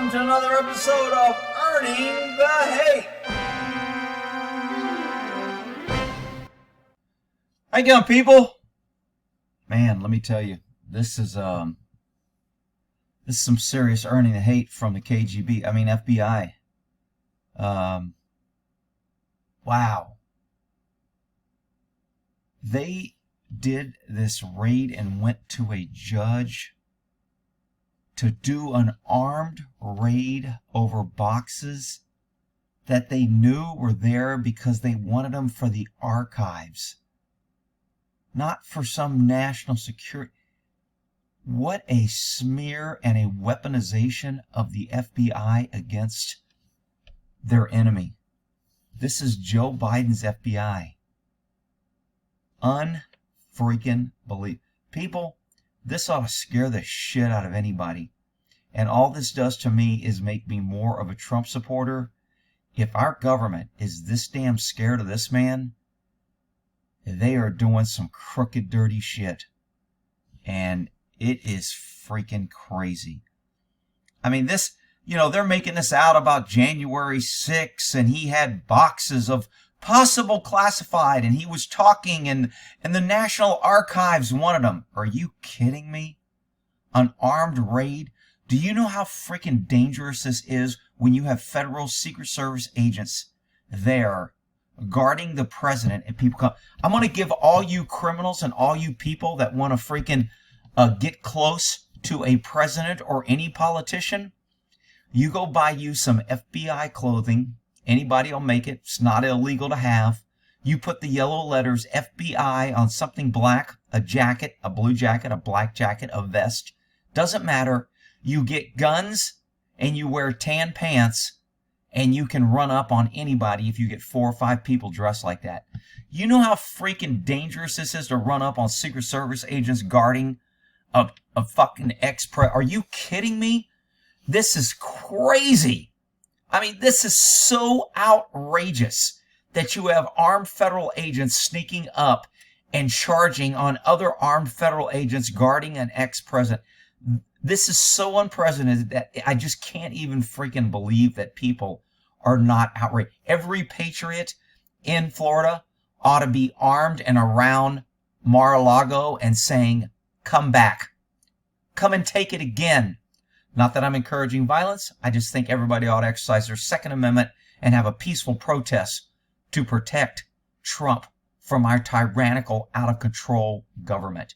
welcome to another episode of Earning the Hate. How you doing, people? Man, let me tell you, this is some serious earning the hate from the FBI. Wow. They did this raid and went to a judge to do an armed raid over boxes that they knew were there because they wanted them for the archives, not for some national security. What a smear and a weaponization of the FBI against their enemy. This is Joe Biden's FBI. Unfreaking believe. People, this ought to scare the shit out of anybody. And all this does to me is make me more of a Trump supporter. If our government is this damn scared of this man, they are doing some crooked, dirty shit. And it is freaking crazy. I mean, this, they're making this out about January 6th, and he had boxes of possible classified, and he was talking, and the National Archives wanted them. Are you kidding me? An armed raid? Do you know how freaking dangerous this is when you have federal Secret Service agents there guarding the president and people come? I'm going to give all you criminals and all you people that want to freaking get close to a president or any politician, you go buy you some FBI clothing. Anybody will make it. It's not illegal to have. You put the yellow letters FBI on something black, a jacket, a blue jacket, a black jacket, a vest. Doesn't matter. You get guns and you wear tan pants and you can run up on anybody if you get 4 or 5 people dressed like that. You know how freaking dangerous this is to run up on Secret Service agents guarding a fucking ex-president? Are you kidding me? This is crazy. I mean, this is so outrageous that you have armed federal agents sneaking up and charging on other armed federal agents guarding an ex-president. This is so unprecedented that I just can't even freaking believe that people are not outraged. Every patriot in Florida ought to be armed and around Mar-A-Lago and saying, come back. Come and take it again. Not that I'm encouraging violence. I just think everybody ought to exercise their Second Amendment and have a peaceful protest to protect Trump from our tyrannical, out-of-control government.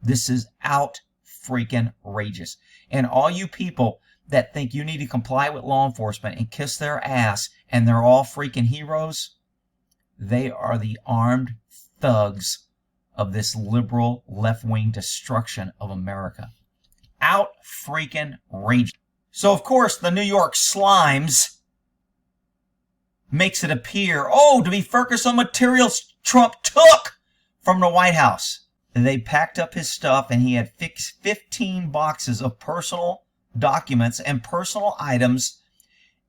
This is freaking outrageous. And all you people that think you need to comply with law enforcement and kiss their ass and they're all freaking heroes, they are the armed thugs of this liberal left-wing destruction of America. Freaking outrageous. So, of course, the New York Slimes makes it appear, to be focused on materials Trump took from the White House. They packed up his stuff, and he had 15 boxes of personal documents and personal items.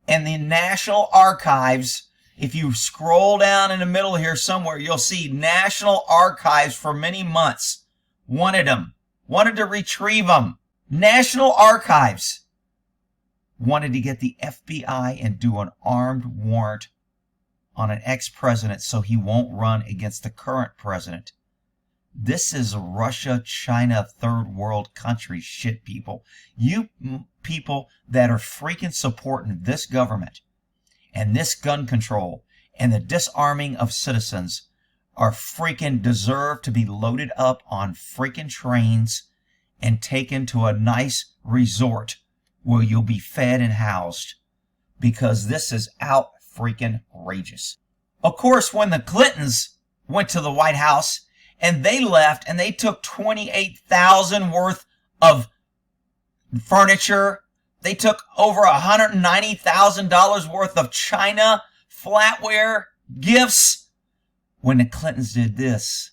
And the National Archives, if you scroll down in the middle here somewhere, you'll see National Archives for many months wanted to retrieve them. National Archives wanted to get the FBI and do an armed warrant on an ex-president so he won't run against the current president. This is Russia, China, third world country shit, people. You people that are freaking supporting this government and this gun control and the disarming of citizens are freaking deserve to be loaded up on freaking trains and taken to a nice resort where you'll be fed and housed, because this is freaking outrageous. Of course, when the Clintons went to the White House and they left and they took $28,000 worth of furniture, they took over $190,000 worth of china, flatware, gifts. When the Clintons did this,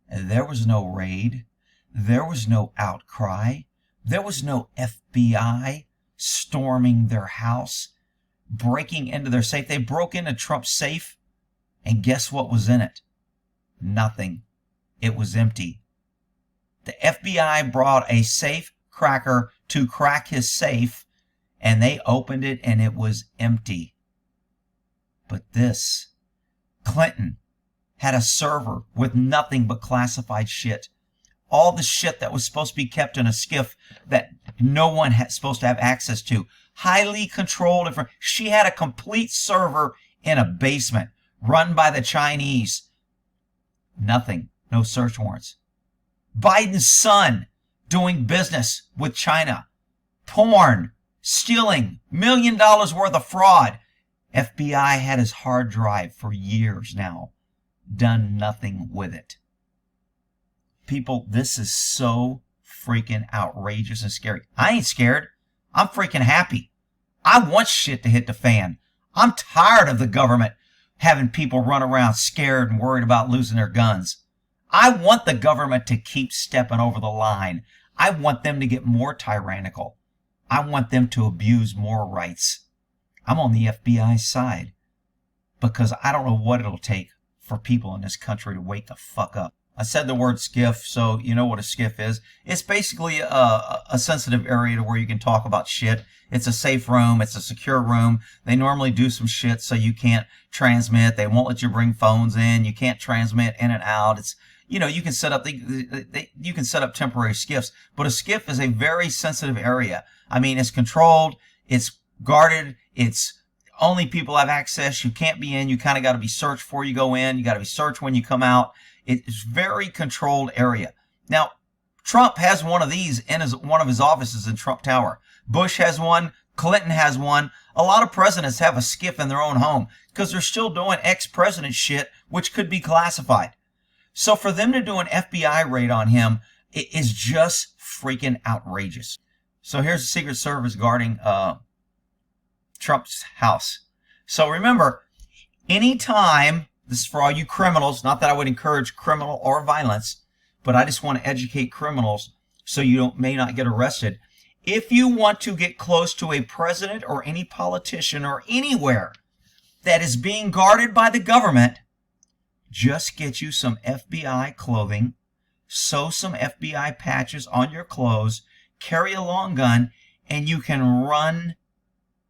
there was no raid. There was no outcry. There was no FBI storming their house, breaking into their safe. They broke into Trump's safe, and guess what was in it? Nothing. It was empty. The FBI brought a safe cracker to crack his safe, and they opened it and it was empty. But this, Clinton had a server with nothing but classified shit. All the shit that was supposed to be kept in a SCIF that no one was supposed to have access to. Highly controlled. She had a complete server in a basement run by the Chinese. Nothing. No search warrants. Biden's son doing business with China. Porn. Stealing. $1 million worth of fraud. FBI had his hard drive for years now. Done nothing with it. People, this is so freaking outrageous and scary. I ain't scared. I'm freaking happy. I want shit to hit the fan. I'm tired of the government having people run around scared and worried about losing their guns. I want the government to keep stepping over the line. I want them to get more tyrannical. I want them to abuse more rights. I'm on the FBI's side because I don't know what it'll take for people in this country to wake the fuck up. I said the word SCIF, so you know what a SCIF is. It's basically a sensitive area to where you can talk about shit. It's a safe room. It's a secure room. They normally do some shit so you can't transmit. They won't let you bring phones in. You can't transmit in and out. It's, you know, you can set up you can set up temporary SCIFs, but a SCIF is a very sensitive area. I mean, it's controlled. It's guarded. It's only people have access. You can't be in. You kind of got to be searched before you go in. You got to be searched when you come out. It's very controlled area. Now, Trump has one of these in one of his offices in Trump Tower. Bush has one. Clinton has one. A lot of presidents have a SCIF in their own home because they're still doing ex-president shit, which could be classified. So for them to do an FBI raid on him, it is just freaking outrageous. So here's the Secret Service guarding Trump's house. So remember, anytime, this is for all you criminals, not that I would encourage criminal or violence, but I just want to educate criminals so you may not get arrested. If you want to get close to a president or any politician or anywhere that is being guarded by the government, just get you some FBI clothing, sew some FBI patches on your clothes, carry a long gun, and you can run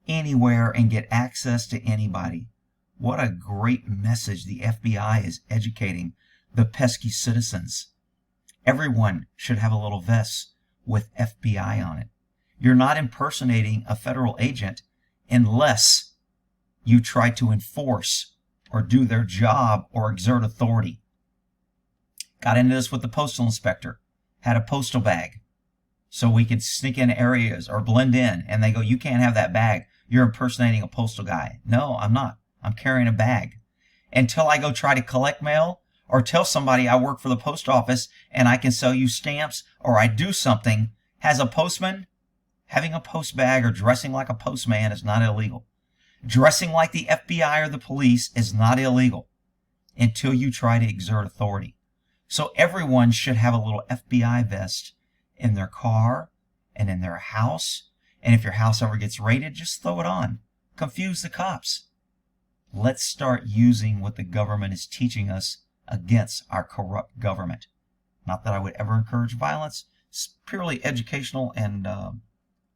anywhere and get access to anybody. What a great message the FBI is educating the pesky citizens. Everyone should have a little vest with FBI on it. You're not impersonating a federal agent unless you try to enforce or do their job or exert authority. Got into this with the postal inspector. Had a postal bag so we could sneak in areas or blend in. And they go, you can't have that bag. You're impersonating a postal guy. No, I'm not. I'm carrying a bag. Until I go try to collect mail or tell somebody I work for the post office and I can sell you stamps or I do something. As a postman, having a post bag or dressing like a postman is not illegal. Dressing like the FBI or the police is not illegal until you try to exert authority. So everyone should have a little FBI vest in their car and in their house. And if your house ever gets raided, just throw it on. Confuse the cops. Let's start using what the government is teaching us against our corrupt government. Not that I would ever encourage violence. It's purely educational and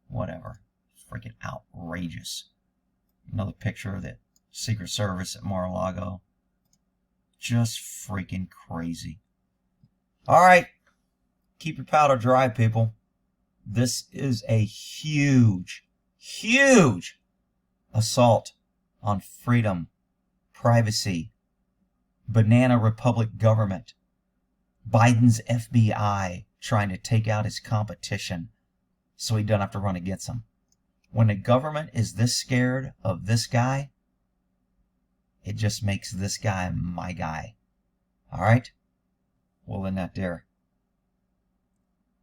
whatever. Freaking outrageous. Another picture of the Secret Service at Mar-A-Lago. Just freaking crazy. All right. Keep your powder dry, people. This is a huge, huge assault on freedom, privacy, banana republic government, Biden's FBI trying to take out his competition so he doesn't have to run against them. When the government is this scared of this guy, it just makes this guy my guy. All right? Well, in that there,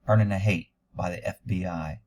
earning the hate by the FBI.